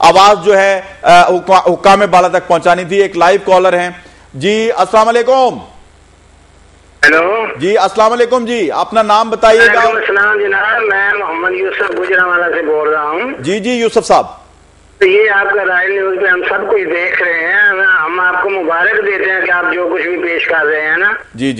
آواز جو ہے حکام بالا تک پہنچانی تھی. ایک لائیو کالر ہیں. جی السلام علیکم. ہیلو جی السلام علیکم. جی اپنا نام بتائیے گا. السلام جناب, میں محمد یوسف گجرانوالہ سے بول رہا ہوں. جی یوسف صاحب, تو یہ آپ کا رائل نیوز پہ ہم سب کچھ دیکھ رہے ہیں, ہم آپ کو مبارک دیتے ہیں کہ آپ جو کچھ بھی پیش کر رہے ہیں نا, جی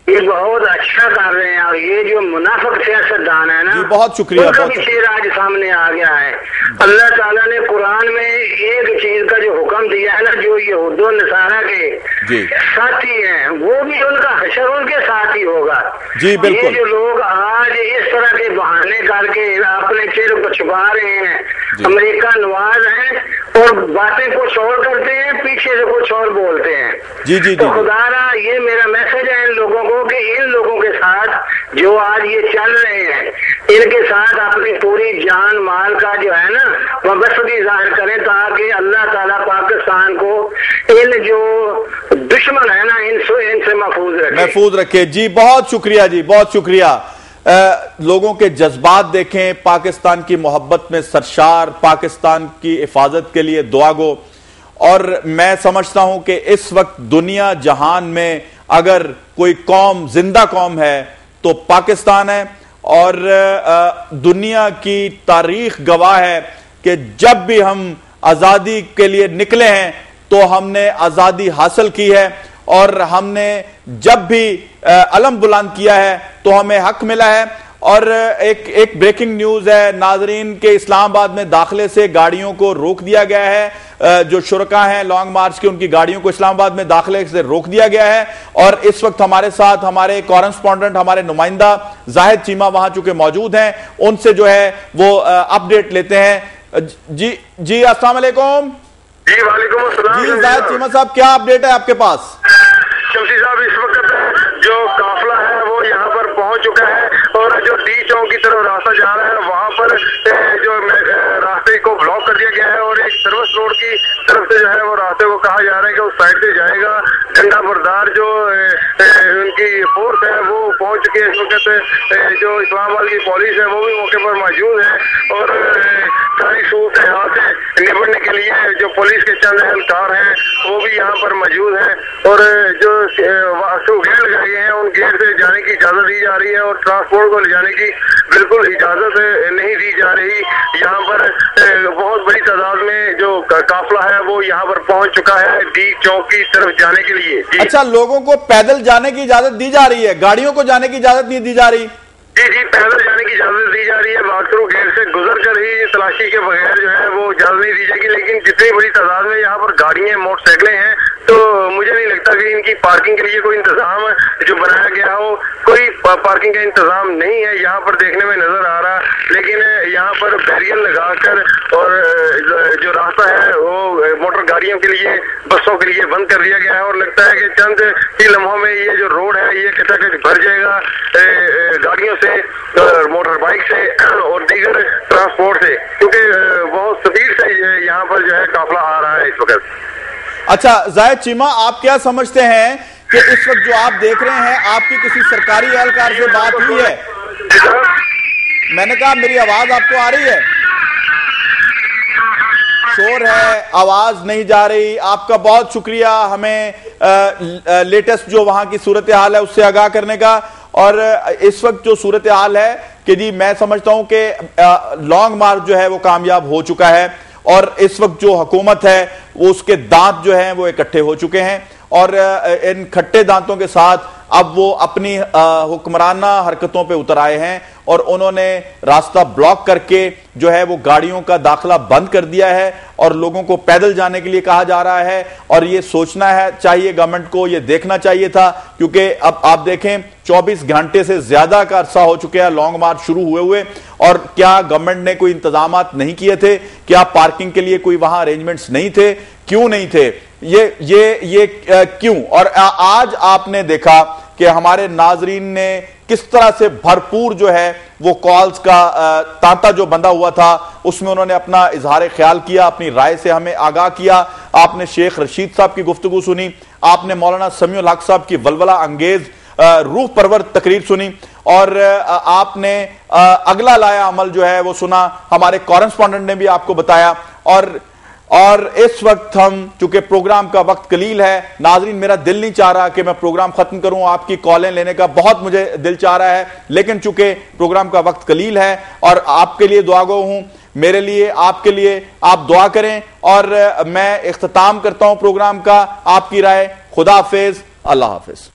یہ بہت اچھا کر رہے ہیں. اور یہ جو منافق سیاستدان ہے نا, بہت شکریہ, ان کا بھی چہرہ آج سامنے آ گیا ہے. اللہ تعالیٰ نے قرآن میں ایک چیز کا جو حکم دیا ہے نا, جو یہود و نصارہ کے ساتھی ہیں, وہ بھی ان کا حشر ان کے ساتھ ہی ہوگا. جی بالکل. یہ جو لوگ آج اس طرح کے بہانے کر کے اپنے چہرے کو چھپا رہے ہیں, امریکہ نواز ہیں اور باتیں کچھ اور کرتے ہیں, پیچھے سے کچھ اور بولتے ہیں. تو خدا را یہ میرا میسج ہے ان لوگوں کو کہ ان لوگوں کے ساتھ جو آج یہ چل رہے ہیں, ان کے ساتھ اپنی پوری جان مال کا جو ہے نا وابستگی ظاہر کریں, تاکہ اللہ تعالیٰ پاکستان کو ان جو دشمن ہے نا ان سے محفوظ رکھے. جی بہت شکریہ, جی بہت شکریہ. لوگوں کے جذبات دیکھیں, پاکستان کی محبت میں سرشار, پاکستان کی حفاظت کے لیے دعا گو. اور میں سمجھتا ہوں کہ اس وقت دنیا جہان میں اگر کوئی قوم زندہ قوم ہے تو پاکستان ہے. اور دنیا کی تاریخ گواہ ہے کہ جب بھی ہم آزادی کے لیے نکلے ہیں تو ہم نے آزادی حاصل کی ہے, اور ہم نے جب بھی علم بلند کیا ہے تو ہمیں حق ملا ہے. اور ایک بریکنگ نیوز ہے ناظرین کے, اسلام آباد میں داخلے سے گاڑیوں کو روک دیا گیا ہے. جو شرکا ہیں لانگ مارچ کے, ان کی گاڑیوں کو اسلام آباد میں داخلے سے روک دیا گیا ہے. اور اس وقت ہمارے ساتھ ہمارے کورسپونڈنٹ, ہمارے نمائندہ زاہد چیمہ وہاں چونکہ موجود ہیں, ان سے جو ہے وہ اپڈیٹ لیتے ہیں. جی السلام علیکم. جی وعلیکم السلام. جی زاہد چیمہ صاحب, کیا اپڈیٹ ہے آپ کے پاس؟ شمسی صاحب, اس وقت جو قافلہ ہے وہ یہاں پر پہنچ چکا ہے, اور جو ڈی چوک کی طرف راستہ جا رہا ہے وہاں پر جو راستے کو بلاک کر دیا گیا ہے, اور ایک سروس روڈ کی طرف سے جو ہے وہ راستے کو کہا جا رہا ہے کہ اس سائڈ سے جائے گا. ڈنڈا بردار جو ان کی فورس ہے وہ پہنچ چکی ہے. اس وقت جو اسلام آباد کی پولیس ہے وہ بھی موقع پر موجود ہے, اور ساری صورت یہاں سے نپٹنے کے لیے جو پولیس کے چند اہلکار ہیں وہ بھی یہاں پر موجود ہیں. اور جو گیٹ لگائے گئے ہیں ان گیٹ سے جانے کی اجازت دی جا رہی ہے, اور ٹرانسپورٹ کو لے جانے کی بالکل اجازت نہیں دی جا رہی. یہاں پر بہت بڑی تعداد میں جو قافلہ ہے وہ یہاں پر پہنچ چکا ہے ڈی چوک کی طرف جانے کے لیے. اچھا, لوگوں کو پیدل جانے کی اجازت دی جا رہی ہے, گاڑیوں کو جانے کی اجازت نہیں دی جا رہی؟ جی پیدل جانے کی اجازت دی جا رہی ہے. واک تھرو گیٹ سے گزر کر ہی تلاشی کے بغیر جو ہے وہ اجازت نہیں دی جائے گی. لیکن جتنی بڑی تعداد میں یہاں پر گاڑیاں موٹر سائیکلیں ہیں تو مجھے نہیں لگتا کہ ان کی پارکنگ کے لیے کوئی انتظام جو بنایا گیا ہو. کوئی پارکنگ کا انتظام نہیں ہے یہاں پر دیکھنے میں نظر آ رہا, لیکن یہاں پر بیریئر لگا کر اور جو راستہ ہے وہ موٹر گاڑیوں کے لیے, بسوں کے لیے بند کر دیا گیا ہے. اور لگتا ہے کہ چند ہی لمحوں میں یہ جو روڈ ہے یہ کچا کچ بھر جائے گا گاڑیوں سے, موٹر بائک سے اور دیگر ٹرانسپورٹ سے, کیونکہ بہت سپیڈ سے یہاں پر جو ہے قافلہ آ رہا ہے اس وقت. اچھا زاہد چیمہ, آپ کیا سمجھتے ہیں کہ اس وقت جو آپ دیکھ رہے ہیں, آپ کی کسی سرکاری اہلکار سے بات ہوئی ہے؟ میں نے کہا میری آواز آپ کو آ رہی ہے؟ شور ہے, آواز نہیں جا رہی. آپ کا بہت شکریہ ہمیں لیٹسٹ جو وہاں کی صورتحال ہے اس سے آگاہ کرنے کا. اور اس وقت جو صورتحال ہے کہ جی میں سمجھتا ہوں کہ لانگ مارچ جو ہے وہ کامیاب ہو چکا ہے, اور اس وقت جو حکومت ہے وہ اس کے دانت جو ہیں وہ اکٹھے ہو چکے ہیں, اور ان کھٹے دانتوں کے ساتھ اب وہ اپنی حکمرانہ حرکتوں پہ اتر آئے ہیں, اور انہوں نے راستہ بلاک کر کے جو ہے وہ گاڑیوں کا داخلہ بند کر دیا ہے, اور لوگوں کو پیدل جانے کے لیے کہا جا رہا ہے. اور یہ سوچنا ہے چاہیے گورنمنٹ کو, یہ دیکھنا چاہیے تھا, کیونکہ اب آپ دیکھیں 24 گھنٹے سے زیادہ کا عرصہ ہو چکا ہے لانگ مارچ شروع ہوئے, اور کیا گورنمنٹ نے کوئی انتظامات نہیں کیے تھے؟ کیا پارکنگ کے لیے کوئی وہاں ارینجمنٹس نہیں تھے؟ کیوں نہیں تھے؟ یہ کیوں؟ اور آج آپ نے دیکھا کہ ہمارے ناظرین نے کس طرح سے بھرپور جو ہے وہ کالز کا تانتا جو بندہ ہوا تھا اس میں انہوں نے اپنا اظہار خیال کیا, اپنی رائے سے ہمیں آگاہ کیا. آپ نے شیخ رشید صاحب کی گفتگو سنی, آپ نے مولانا سمیع الحق صاحب کی ولولہ انگیز روح پرور تقریر سنی, اور آپ نے اگلا لایا عمل جو ہے وہ سنا, ہمارے کورسپونڈنٹ نے بھی آپ کو بتایا. اور اور اس وقت ہم چونکہ پروگرام کا وقت قلیل ہے ناظرین، میرا دل نہیں چاہ رہا کہ میں پروگرام ختم کروں، آپ کی کالیں لینے کا بہت مجھے دل چاہ رہا ہے، لیکن چونکہ پروگرام کا وقت قلیل ہے اور آپ کے لیے دعا گو ہوں، میرے لیے آپ کے لیے آپ دعا کریں، اور میں اختتام کرتا ہوں پروگرام کا۔ آپ کی رائے۔ خدا حافظ، اللہ حافظ۔